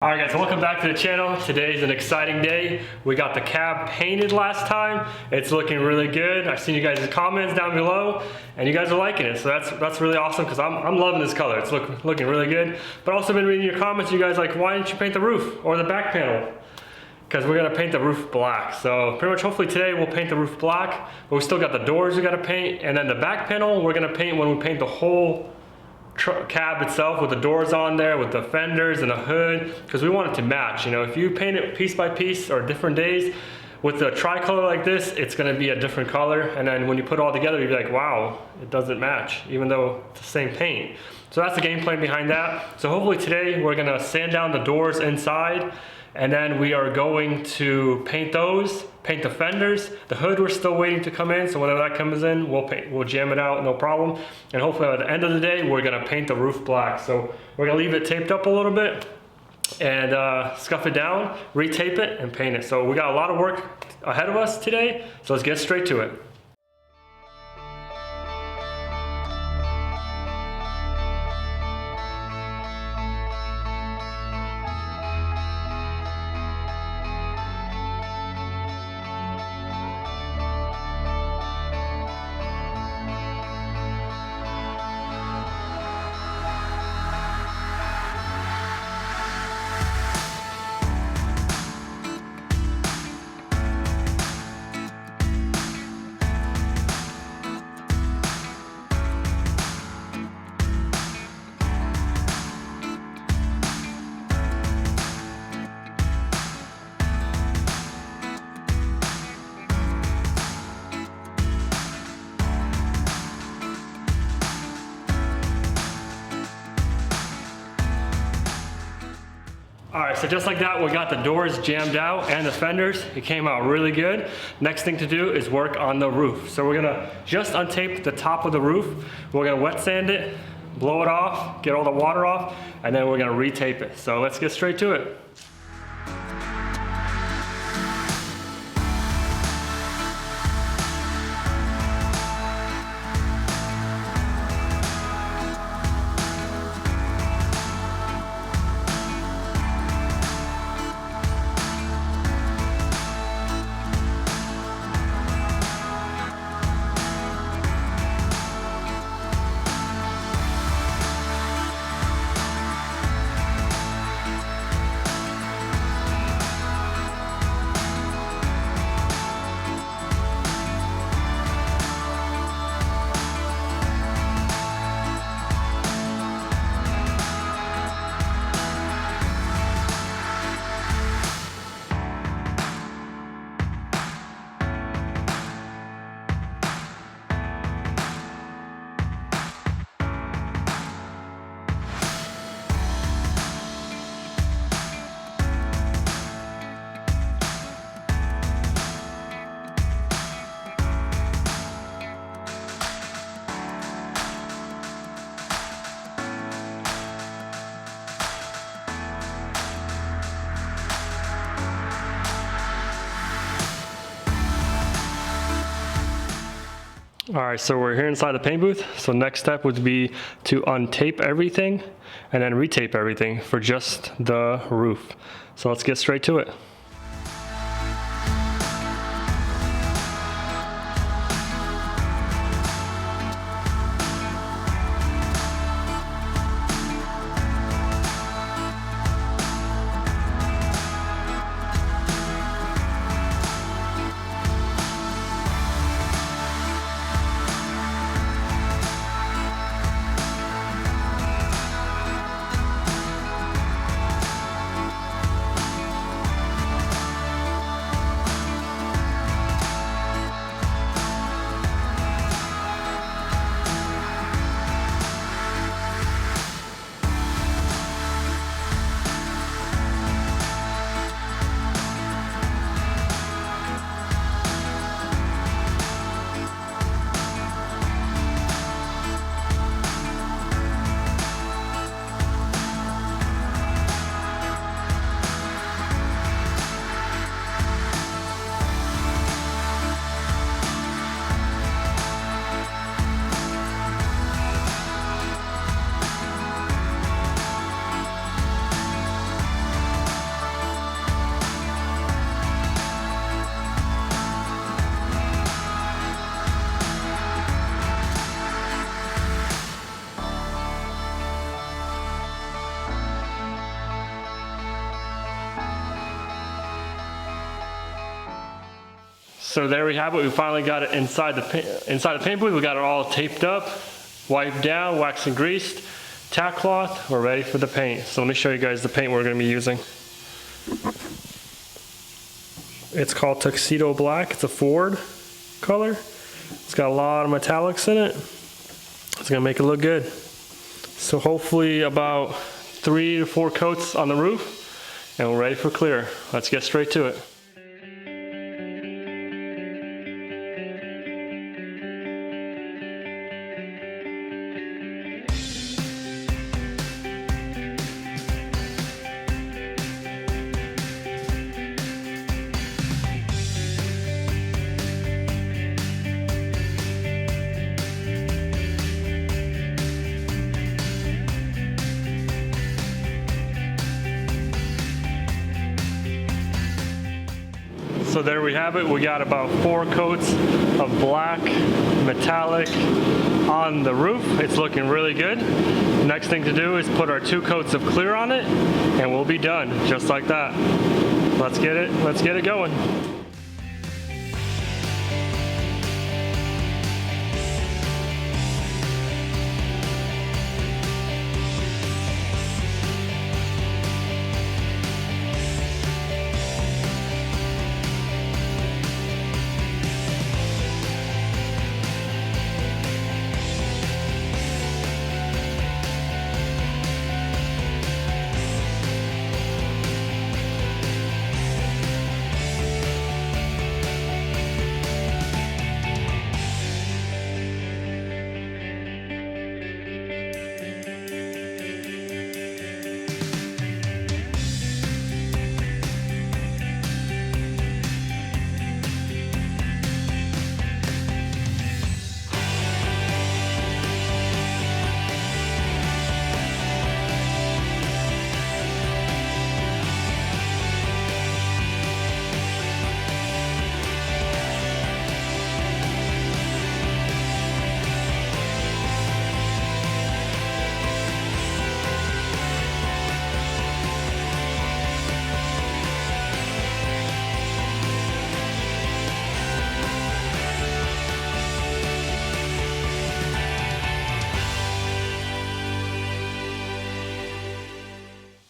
Alright guys, welcome back to the channel. Today is an exciting day. We got the cab painted last time. It's looking really good. I've seen you guys' comments down below and you guys are liking it. So that's really awesome because I'm loving this color. It's looking really good. But also been reading your comments, you guys like, why didn't you paint the roof or the back panel? Because we're gonna paint the roof black. So pretty much hopefully today we'll paint the roof black, but we still got the doors we gotta paint, and then the back panel we're gonna paint when we paint the whole cab itself with the doors on there, with the fenders and the hood, because we want it to match. You know, if you paint it piece by piece or different days with the tricolor like this, it's going to be a different color, and then when you put it all together you'll be like, wow, it doesn't match even though it's the same paint. So that's the game plan behind that. So hopefully today we're going to sand down the doors inside, and then we are going to paint those, paint the fenders. The hood we're still waiting to come in, so whenever that comes in, we'll jam it out, no problem. And hopefully at the end of the day, we're gonna paint the roof black. So we're gonna leave it taped up a little bit and scuff it down, retape it, and paint it. So we got a lot of work ahead of us today, so let's get straight to it. Alright, so just like that, we got the doors jammed out and the fenders. It came out really good. Next thing to do is work on the roof. So we're gonna just untape the top of the roof. We're gonna wet sand it, blow it off, get all the water off, and then we're gonna retape it. So let's get straight to it. All right, so we're here inside the paint booth. So next step would be to untape everything and then retape everything for just the roof. So let's get straight to it. So there we have it. We finally got it inside the paint booth. We got it all taped up, wiped down, waxed and greased, tack cloth. We're ready for the paint. So let me show you guys the paint we're going to be using. It's called Tuxedo Black. It's a Ford color. It's got a lot of metallics in it. It's going to make it look good. So hopefully about 3 to 4 coats on the roof, and we're ready for clear. Let's get straight to it. So there we have it. We got about 4 coats of black metallic on the roof. It's looking really good. Next thing to do is put our 2 coats of clear on it, and we'll be done just like that. Let's get it going.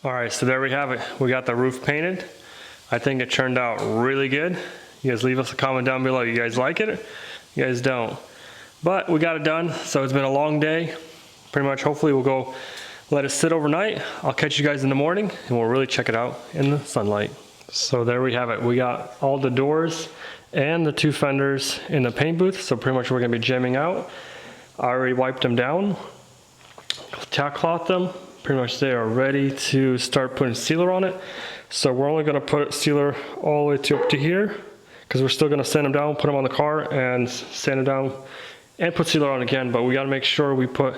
All right, so there we have it. We got the roof painted. I think it turned out really good. You guys leave us a comment down below. You guys like it? You guys don't. But we got it done, so it's been a long day. Pretty much, hopefully we'll go let it sit overnight. I'll catch you guys in the morning, and we'll really check it out in the sunlight. So there we have it. We got all the doors and the 2 fenders in the paint booth, so pretty much we're gonna be jamming out. I already wiped them down, tack cloth them. Pretty much they are ready to start putting sealer on it. So we're only gonna put sealer all the way up to here, because we're still gonna sand them down, put them on the car and sand them down and put sealer on again. But we gotta make sure we put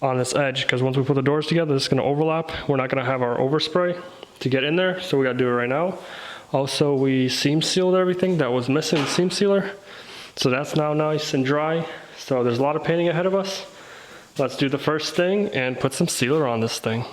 on this edge, because once we put the doors together, this is gonna overlap. We're not gonna have our overspray to get in there, so we gotta do it right now. Also, we seam sealed everything that was missing, seam sealer. So that's now nice and dry. So there's a lot of painting ahead of us. Let's do the first thing and put some sealer on this thing.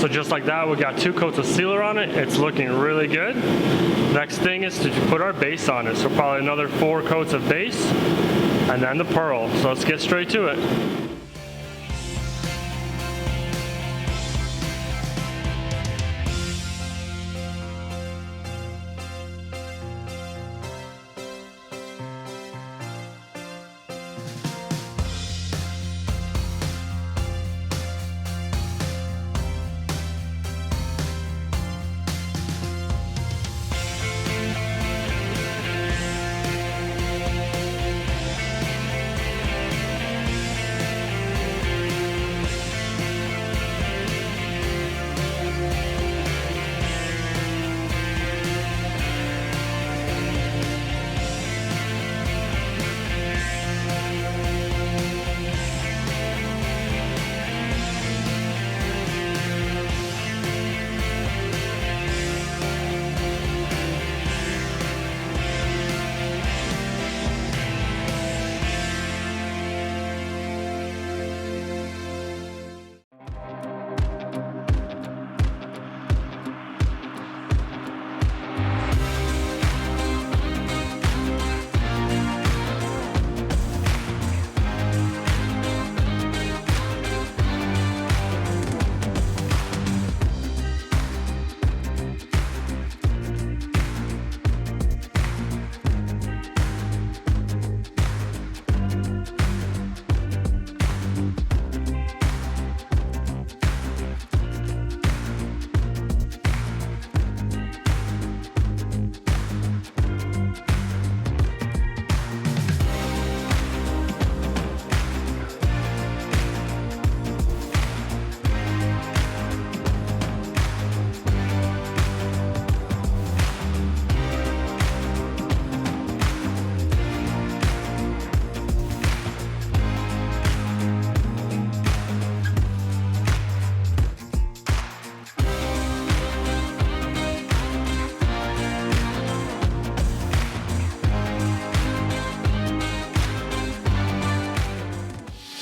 So just like that, we got 2 coats of sealer on it. It's looking really good. Next thing is to put our base on it. So probably another 4 coats of base and then the pearl. So let's get straight to it.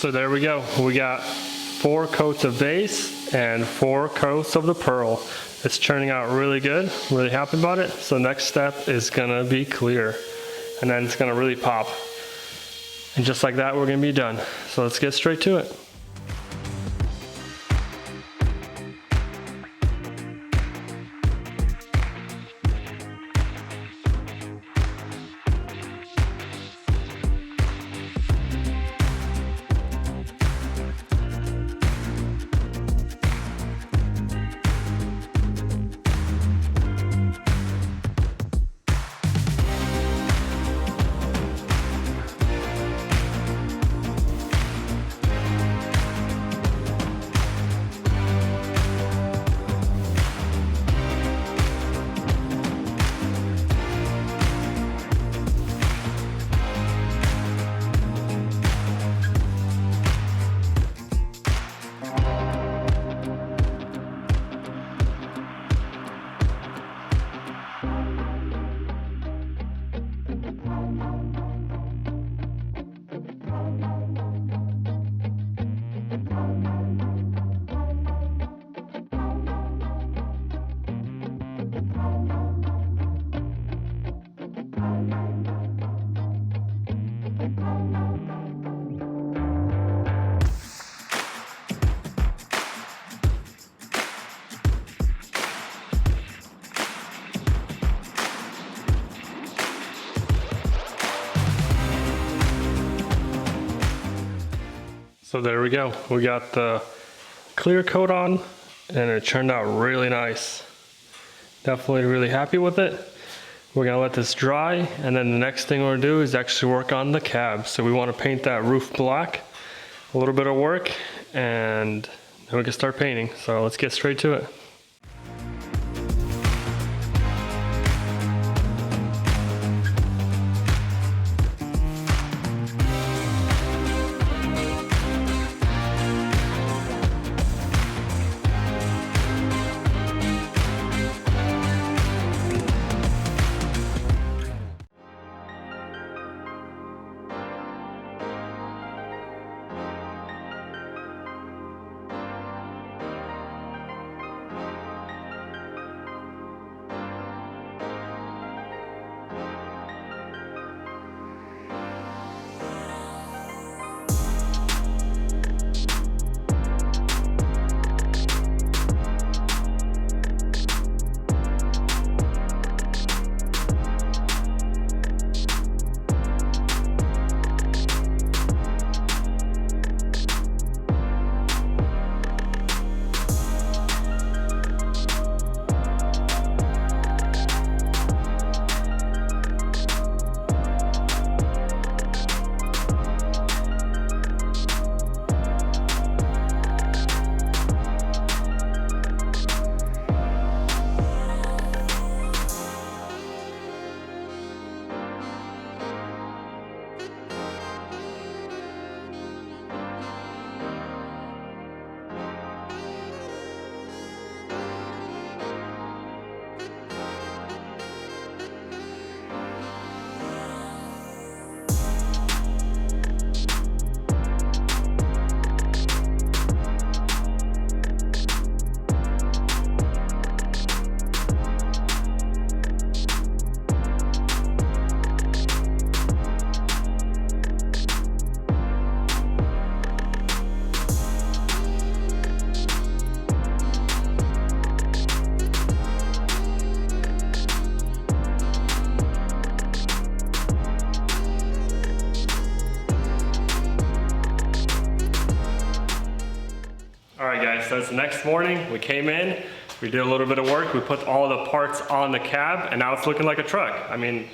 So there we go. We got 4 coats of base and 4 coats of the pearl. It's turning out really good. Really happy about it. So next step is gonna be clear, and then it's gonna really pop. And just like that, we're gonna be done. So let's get straight to it. So there we go. We got the clear coat on and it turned out really nice. Definitely really happy with it. We're gonna let this dry, and then the next thing we're gonna do is actually work on the cab. So we wanna paint that roof black, a little bit of work, and then we can start painting. So let's get straight to it. So it's the next morning, we came in, we did a little bit of work, we put all the parts on the cab, and now it's looking like a truck. I mean,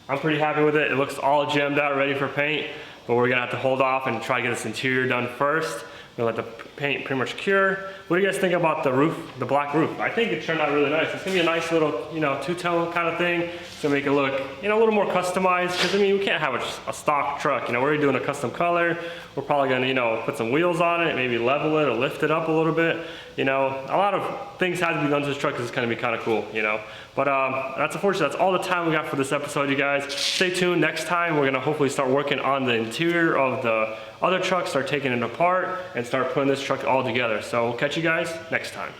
I'm pretty happy with it. It looks all jammed out, ready for paint, but we're gonna have to hold off and try to get this interior done first. We're gonna let the paint pretty much cure. What do you guys think about the roof, the black roof? I think it turned out really nice. It's gonna be a nice little, two-tone kind of thing. It's gonna make it look, a little more customized, because I mean, we can't have a stock truck. We're doing a custom color. We're probably gonna, put some wheels on it, maybe level it or lift it up a little bit. A lot of things have to be done to this truck because it's gonna be kind of cool, But that's unfortunately, that's all the time we got for this episode, you guys. Stay tuned. Next time, we're gonna hopefully start working on the interior of the other trucks, start taking it apart, and start putting this truck all together. So we'll catch you guys next time.